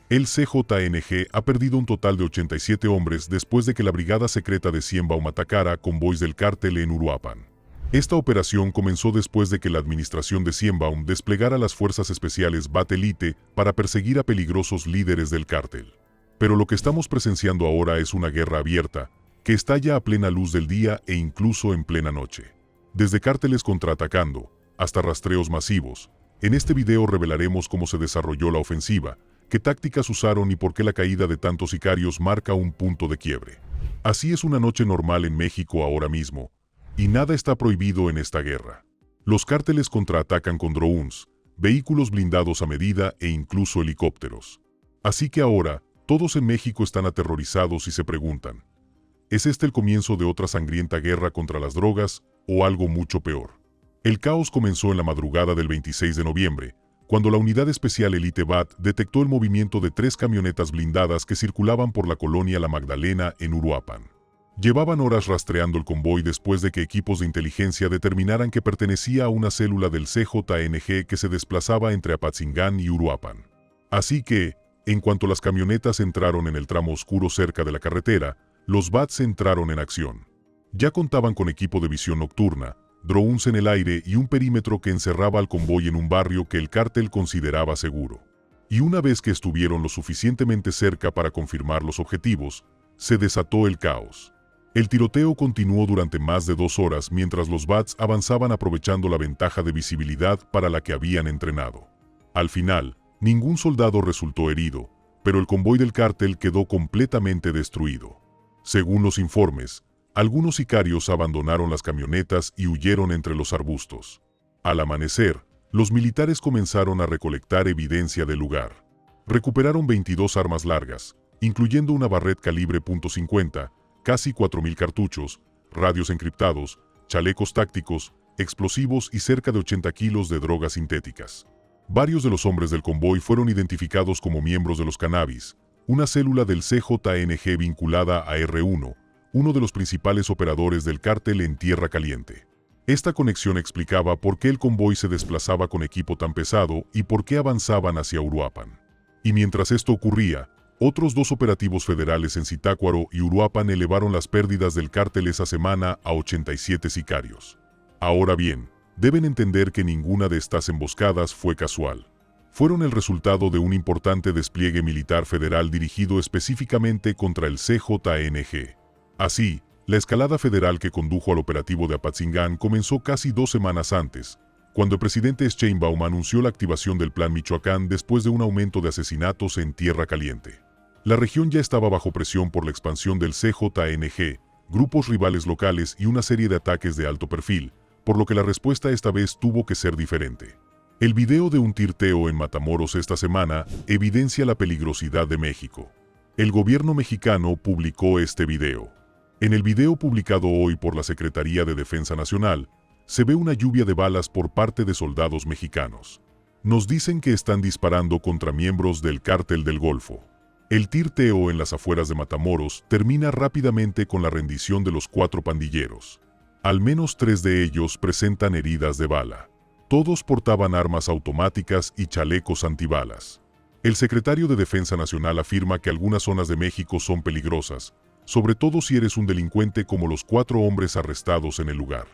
El CJNG ha perdido un total de 87 hombres después de que la Brigada Secreta de Cienbaum atacara convoys del cártel en Uruapan. Esta operación comenzó después de que la administración de Cienbaum desplegara las fuerzas especiales Bat Elite para perseguir a peligrosos líderes del cártel. Pero lo que estamos presenciando ahora es una guerra abierta, que estalla a plena luz del día e incluso en plena noche. Desde cárteles contraatacando, hasta rastreos masivos, en este video revelaremos cómo se desarrolló la ofensiva, qué tácticas usaron y por qué la caída de tantos sicarios marca un punto de quiebre. Así es una noche normal en México ahora mismo, y nada está prohibido en esta guerra. Los cárteles contraatacan con drones, vehículos blindados a medida e incluso helicópteros. Así que ahora, todos en México están aterrorizados y se preguntan, ¿es este el comienzo de otra sangrienta guerra contra las drogas o algo mucho peor? El caos comenzó en la madrugada del 26 de noviembre, cuando la Unidad Especial Elite Bat detectó el movimiento de 3 camionetas blindadas que circulaban por la colonia La Magdalena en Uruapan. Llevaban horas rastreando el convoy después de que equipos de inteligencia determinaran que pertenecía a una célula del CJNG que se desplazaba entre Apatzingán y Uruapan. Así que, en cuanto las camionetas entraron en el tramo oscuro cerca de la carretera, los Bats entraron en acción. Ya contaban con equipo de visión nocturna, drones en el aire y un perímetro que encerraba al convoy en un barrio que el cártel consideraba seguro. Y una vez que estuvieron lo suficientemente cerca para confirmar los objetivos, se desató el caos. El tiroteo continuó durante más de 2 horas mientras los Bats avanzaban aprovechando la ventaja de visibilidad para la que habían entrenado. Al final, ningún soldado resultó herido, pero el convoy del cártel quedó completamente destruido. Según los informes, algunos sicarios abandonaron las camionetas y huyeron entre los arbustos. Al amanecer, los militares comenzaron a recolectar evidencia del lugar. Recuperaron 22 armas largas, incluyendo una Barrett calibre .50, casi 4.000 cartuchos, radios encriptados, chalecos tácticos, explosivos y cerca de 80 kilos de drogas sintéticas. Varios de los hombres del convoy fueron identificados como miembros de los Cannabis, una célula del CJNG vinculada a R1, uno de los principales operadores del cártel en Tierra Caliente. Esta conexión explicaba por qué el convoy se desplazaba con equipo tan pesado y por qué avanzaban hacia Uruapan. Y mientras esto ocurría, otros 2 operativos federales en Zitácuaro y Uruapan elevaron las pérdidas del cártel esa semana a 87 sicarios. Ahora bien, deben entender que ninguna de estas emboscadas fue casual. Fueron el resultado de un importante despliegue militar federal dirigido específicamente contra el CJNG. Así, la escalada federal que condujo al operativo de Apatzingán comenzó casi 2 semanas antes, cuando el presidente Sheinbaum anunció la activación del Plan Michoacán después de un aumento de asesinatos en Tierra Caliente. La región ya estaba bajo presión por la expansión del CJNG, grupos rivales locales y una serie de ataques de alto perfil, por lo que la respuesta esta vez tuvo que ser diferente. El video de un tiroteo en Matamoros esta semana evidencia la peligrosidad de México. El gobierno mexicano publicó este video. En el video publicado hoy por la Secretaría de Defensa Nacional, se ve una lluvia de balas por parte de soldados mexicanos. Nos dicen que están disparando contra miembros del Cártel del Golfo. El tiroteo en las afueras de Matamoros termina rápidamente con la rendición de los 4 pandilleros. Al menos 3 de ellos presentan heridas de bala. Todos portaban armas automáticas y chalecos antibalas. El secretario de Defensa Nacional afirma que algunas zonas de México son peligrosas, sobre todo si eres un delincuente como los 4 hombres arrestados en el lugar.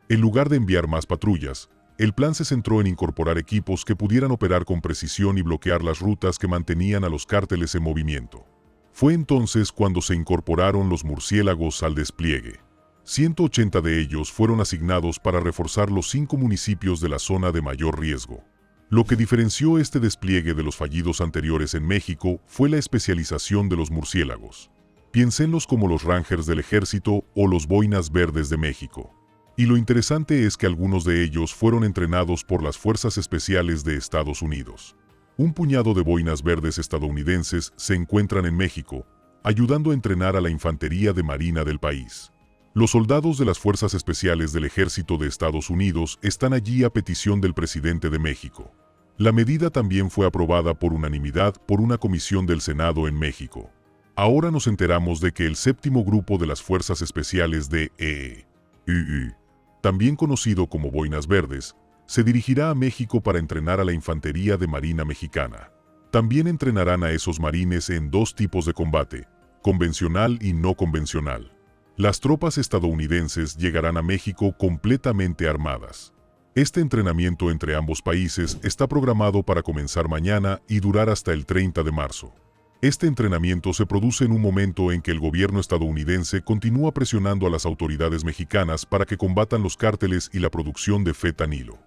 En lugar de enviar más patrullas, el plan se centró en incorporar equipos que pudieran operar con precisión y bloquear las rutas que mantenían a los cárteles en movimiento. Fue entonces cuando se incorporaron los murciélagos al despliegue. 180 de ellos fueron asignados para reforzar los 5 municipios de la zona de mayor riesgo. Lo que diferenció este despliegue de los fallidos anteriores en México fue la especialización de los murciélagos. Piénsenlos como los Rangers del Ejército o los Boinas Verdes de México. Y lo interesante es que algunos de ellos fueron entrenados por las Fuerzas Especiales de Estados Unidos. Un puñado de Boinas Verdes estadounidenses se encuentran en México, ayudando a entrenar a la infantería de marina del país. Los soldados de las Fuerzas Especiales del Ejército de Estados Unidos están allí a petición del presidente de México. La medida también fue aprobada por unanimidad por una comisión del Senado en México. Ahora nos enteramos de que el 7º Grupo de las Fuerzas Especiales de EEUU, también conocido como Boinas Verdes, se dirigirá a México para entrenar a la infantería de marina mexicana. También entrenarán a esos marines en dos tipos de combate, convencional y no convencional. Las tropas estadounidenses llegarán a México completamente armadas. Este entrenamiento entre ambos países está programado para comenzar mañana y durar hasta el 30 de marzo. Este entrenamiento se produce en un momento en que el gobierno estadounidense continúa presionando a las autoridades mexicanas para que combatan los cárteles y la producción de fentanilo.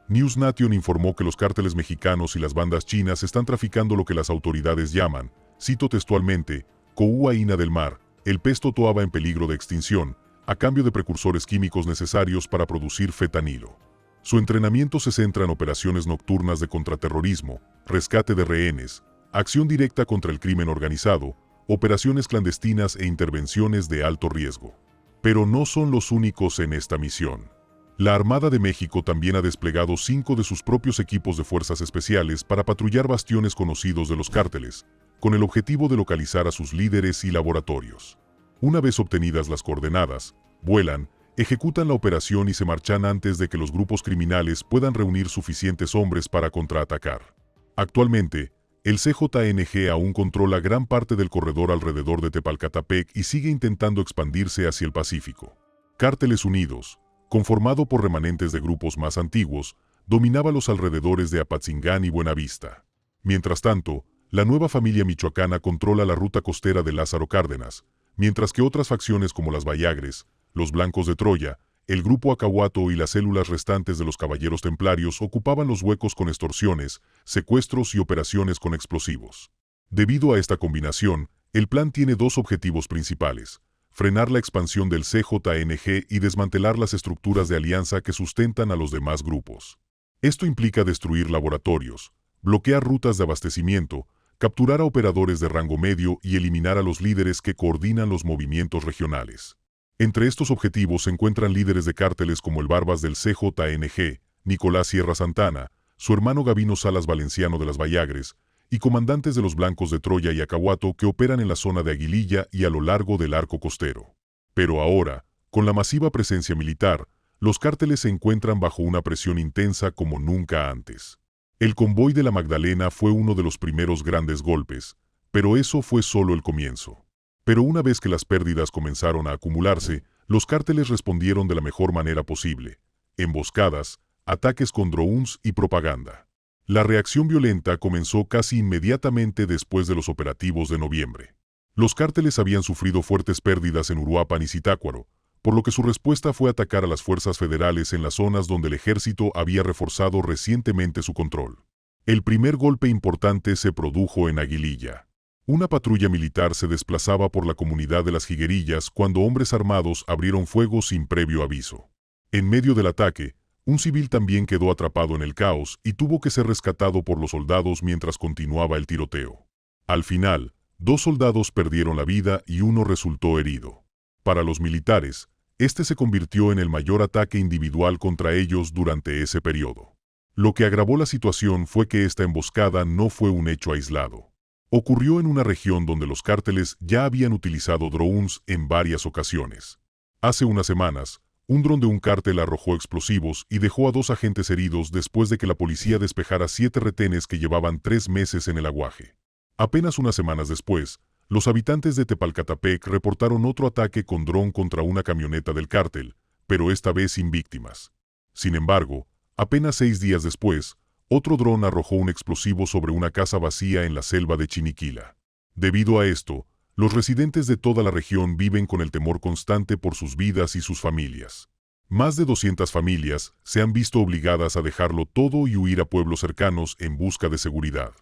NewsNation informó que los cárteles mexicanos y las bandas chinas están traficando lo que las autoridades llaman, cito textualmente, cocaína del mar, el pez totoaba en peligro de extinción, a cambio de precursores químicos necesarios para producir fentanilo. Su entrenamiento se centra en operaciones nocturnas de contraterrorismo, rescate de rehenes, acción directa contra el crimen organizado, operaciones clandestinas e intervenciones de alto riesgo. Pero no son los únicos en esta misión. La Armada de México también ha desplegado 5 de sus propios equipos de fuerzas especiales para patrullar bastiones conocidos de los cárteles, con el objetivo de localizar a sus líderes y laboratorios. Una vez obtenidas las coordenadas, vuelan, ejecutan la operación y se marchan antes de que los grupos criminales puedan reunir suficientes hombres para contraatacar. Actualmente, el CJNG aún controla gran parte del corredor alrededor de Tepalcatepec y sigue intentando expandirse hacia el Pacífico. Cárteles Unidos, conformado por remanentes de grupos más antiguos, dominaba los alrededores de Apatzingán y Buenavista. Mientras tanto, la nueva familia michoacana controla la ruta costera de Lázaro Cárdenas, mientras que otras facciones como las Bayagres, los Blancos de Troya, el grupo Acahuato y las células restantes de los Caballeros Templarios ocupaban los huecos con extorsiones, secuestros y operaciones con explosivos. Debido a esta combinación, el plan tiene dos objetivos principales: frenar la expansión del CJNG y desmantelar las estructuras de alianza que sustentan a los demás grupos. Esto implica destruir laboratorios, bloquear rutas de abastecimiento, capturar a operadores de rango medio y eliminar a los líderes que coordinan los movimientos regionales. Entre estos objetivos se encuentran líderes de cárteles como el Barbas del CJNG, Nicolás Sierra Santana, su hermano Gabino Salas Valenciano de las Bayagres, y comandantes de los Blancos de Troya y Acahuato que operan en la zona de Aguililla y a lo largo del arco costero. Pero ahora, con la masiva presencia militar, los cárteles se encuentran bajo una presión intensa como nunca antes. El convoy de la Magdalena fue uno de los primeros grandes golpes, pero eso fue solo el comienzo. Pero una vez que las pérdidas comenzaron a acumularse, los cárteles respondieron de la mejor manera posible: emboscadas, ataques con drones y propaganda. La reacción violenta comenzó casi inmediatamente después de los operativos de noviembre. Los cárteles habían sufrido fuertes pérdidas en Uruapan y Zitácuaro, por lo que su respuesta fue atacar a las fuerzas federales en las zonas donde el ejército había reforzado recientemente su control. El primer golpe importante se produjo en Aguililla. Una patrulla militar se desplazaba por la comunidad de las Jiguerillas cuando hombres armados abrieron fuego sin previo aviso. En medio del ataque, un civil también quedó atrapado en el caos y tuvo que ser rescatado por los soldados mientras continuaba el tiroteo. Al final, 2 soldados perdieron la vida y uno resultó herido. Para los militares, este se convirtió en el mayor ataque individual contra ellos durante ese periodo. Lo que agravó la situación fue que esta emboscada no fue un hecho aislado. Ocurrió en una región donde los cárteles ya habían utilizado drones en varias ocasiones. Hace unas semanas, un dron de un cártel arrojó explosivos y dejó a 2 agentes heridos después de que la policía despejara 7 retenes que llevaban 3 meses en el aguaje. Apenas unas semanas después, los habitantes de Tepalcatepec reportaron otro ataque con dron contra una camioneta del cártel, pero esta vez sin víctimas. Sin embargo, apenas 6 días después, otro dron arrojó un explosivo sobre una casa vacía en la selva de Chiniquila. Debido a esto, los residentes de toda la región viven con el temor constante por sus vidas y sus familias. Más de 200 familias se han visto obligadas a dejarlo todo y huir a pueblos cercanos en busca de seguridad.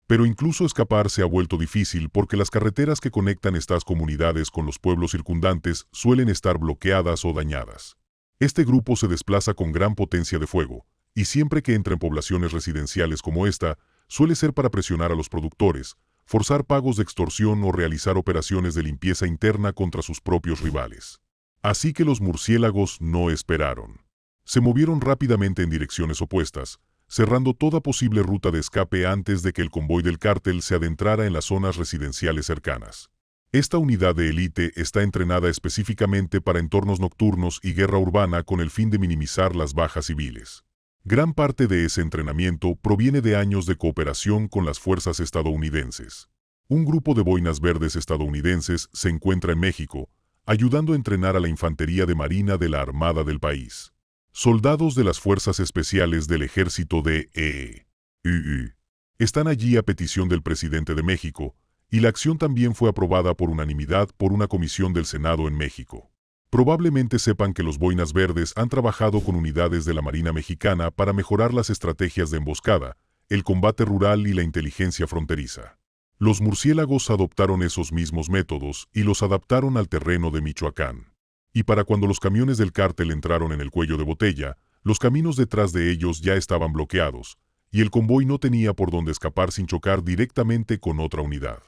Pero incluso escapar se ha vuelto difícil porque las carreteras que conectan estas comunidades con los pueblos circundantes suelen estar bloqueadas o dañadas. Este grupo se desplaza con gran potencia de fuego, y siempre que entra en poblaciones residenciales como esta, suele ser para presionar a los productores, forzar pagos de extorsión o realizar operaciones de limpieza interna contra sus propios rivales. Así que los murciélagos no esperaron. Se movieron rápidamente en direcciones opuestas, cerrando toda posible ruta de escape antes de que el convoy del cártel se adentrara en las zonas residenciales cercanas. Esta unidad de élite está entrenada específicamente para entornos nocturnos y guerra urbana con el fin de minimizar las bajas civiles. Gran parte de ese entrenamiento proviene de años de cooperación con las fuerzas estadounidenses. Un grupo de boinas verdes estadounidenses se encuentra en México, ayudando a entrenar a la infantería de marina de la Armada del país. Soldados de las Fuerzas Especiales del Ejército de EEU están allí a petición del presidente de México, y la acción también fue aprobada por unanimidad por una comisión del Senado en México. Probablemente sepan que los boinas verdes han trabajado con unidades de la Marina Mexicana para mejorar las estrategias de emboscada, el combate rural y la inteligencia fronteriza. Los murciélagos adoptaron esos mismos métodos y los adaptaron al terreno de Michoacán. Y para cuando los camiones del cártel entraron en el cuello de botella, los caminos detrás de ellos ya estaban bloqueados, y el convoy no tenía por dónde escapar sin chocar directamente con otra unidad.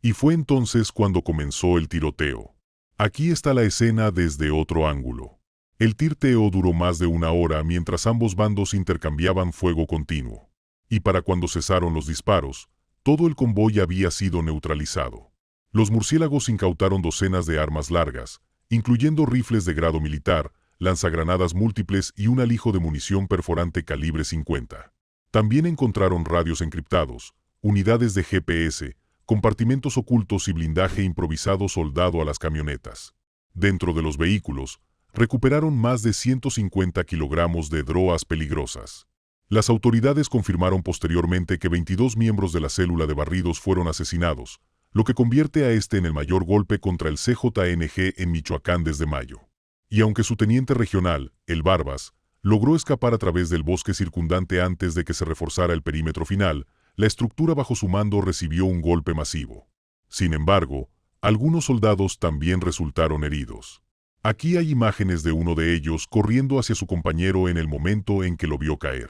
Y fue entonces cuando comenzó el tiroteo. Aquí está la escena desde otro ángulo. El tiroteo duró más de una hora mientras ambos bandos intercambiaban fuego continuo. Y para cuando cesaron los disparos, todo el convoy había sido neutralizado. Los murciélagos incautaron docenas de armas largas, incluyendo rifles de grado militar, lanzagranadas múltiples y un alijo de munición perforante calibre 50. También encontraron radios encriptados, unidades de GPS, compartimentos ocultos y blindaje improvisado soldado a las camionetas. Dentro de los vehículos, recuperaron más de 150 kilogramos de drogas peligrosas. Las autoridades confirmaron posteriormente que 22 miembros de la célula de barridos fueron asesinados, lo que convierte a este en el mayor golpe contra el CJNG en Michoacán desde mayo. Y aunque su teniente regional, el Barbas, logró escapar a través del bosque circundante antes de que se reforzara el perímetro final, la estructura bajo su mando recibió un golpe masivo. Sin embargo, algunos soldados también resultaron heridos. Aquí hay imágenes de uno de ellos corriendo hacia su compañero en el momento en que lo vio caer.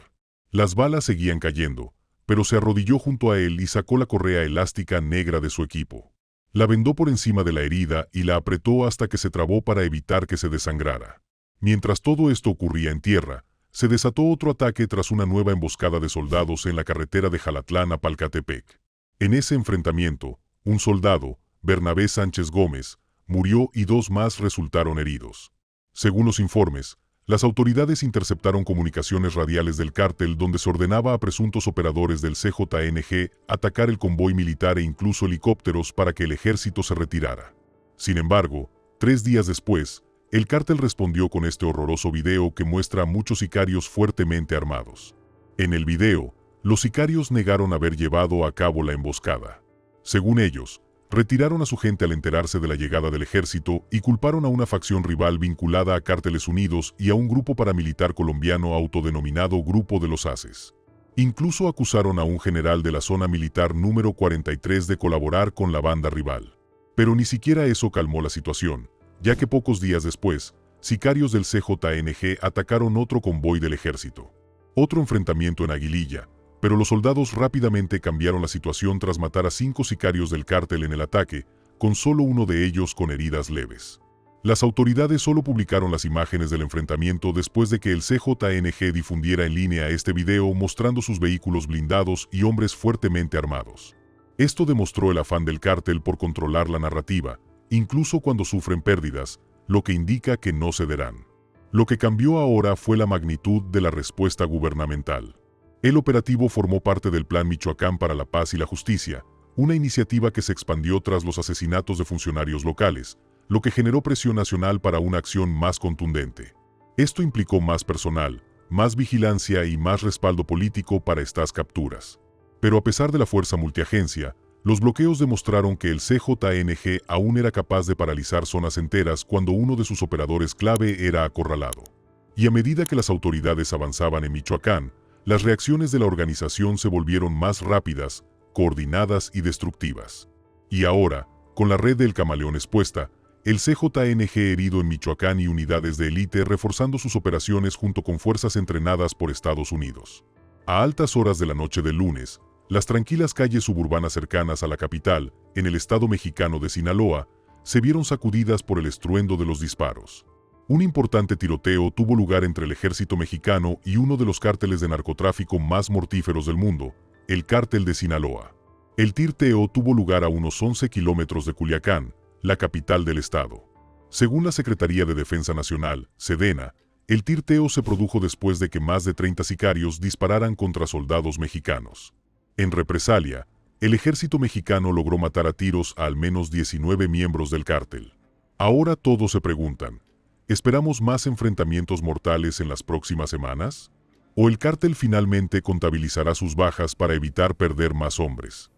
Las balas seguían cayendo, pero se arrodilló junto a él y sacó la correa elástica negra de su equipo. La vendó por encima de la herida y la apretó hasta que se trabó para evitar que se desangrara. Mientras todo esto ocurría en tierra, se desató otro ataque tras una nueva emboscada de soldados en la carretera de Jalatlán a Palcatepec. En ese enfrentamiento, un soldado, Bernabé Sánchez Gómez, murió y 2 más resultaron heridos. Según los informes, las autoridades interceptaron comunicaciones radiales del cártel donde se ordenaba a presuntos operadores del CJNG atacar el convoy militar e incluso helicópteros para que el ejército se retirara. Sin embargo, 3 días después, el cártel respondió con este horroroso video que muestra a muchos sicarios fuertemente armados. En el video, los sicarios negaron haber llevado a cabo la emboscada. Según ellos, retiraron a su gente al enterarse de la llegada del ejército y culparon a una facción rival vinculada a Cárteles Unidos y a un grupo paramilitar colombiano autodenominado Grupo de los Haces. Incluso acusaron a un general de la zona militar número 43 de colaborar con la banda rival. Pero ni siquiera eso calmó la situación, ya que pocos días después, sicarios del CJNG atacaron otro convoy del ejército. Otro enfrentamiento en Aguililla, pero los soldados rápidamente cambiaron la situación tras matar a 5 sicarios del cártel en el ataque, con solo uno de ellos con heridas leves. Las autoridades solo publicaron las imágenes del enfrentamiento después de que el CJNG difundiera en línea este video mostrando sus vehículos blindados y hombres fuertemente armados. Esto demostró el afán del cártel por controlar la narrativa, incluso cuando sufren pérdidas, lo que indica que no cederán. Lo que cambió ahora fue la magnitud de la respuesta gubernamental. El operativo formó parte del Plan Michoacán para la Paz y la Justicia, una iniciativa que se expandió tras los asesinatos de funcionarios locales, lo que generó presión nacional para una acción más contundente. Esto implicó más personal, más vigilancia y más respaldo político para estas capturas. Pero a pesar de la fuerza multiagencia, los bloqueos demostraron que el CJNG aún era capaz de paralizar zonas enteras cuando uno de sus operadores clave era acorralado. Y a medida que las autoridades avanzaban en Michoacán, las reacciones de la organización se volvieron más rápidas, coordinadas y destructivas. Y ahora, con la red del camaleón expuesta, el CJNG herido en Michoacán y unidades de élite reforzando sus operaciones junto con fuerzas entrenadas por Estados Unidos. A altas horas de la noche del lunes, las tranquilas calles suburbanas cercanas a la capital, en el estado mexicano de Sinaloa, se vieron sacudidas por el estruendo de los disparos. Un importante tiroteo tuvo lugar entre el ejército mexicano y uno de los cárteles de narcotráfico más mortíferos del mundo, el Cártel de Sinaloa. El tiroteo tuvo lugar a unos 11 kilómetros de Culiacán, la capital del estado. Según la Secretaría de Defensa Nacional, Sedena, El tiroteo se produjo después de que más de 30 sicarios dispararan contra soldados mexicanos. En represalia, el ejército mexicano logró matar a tiros a al menos 19 miembros del cártel. Ahora todos se preguntan, ¿esperamos más enfrentamientos mortales en las próximas semanas? ¿O el cártel finalmente contabilizará sus bajas para evitar perder más hombres?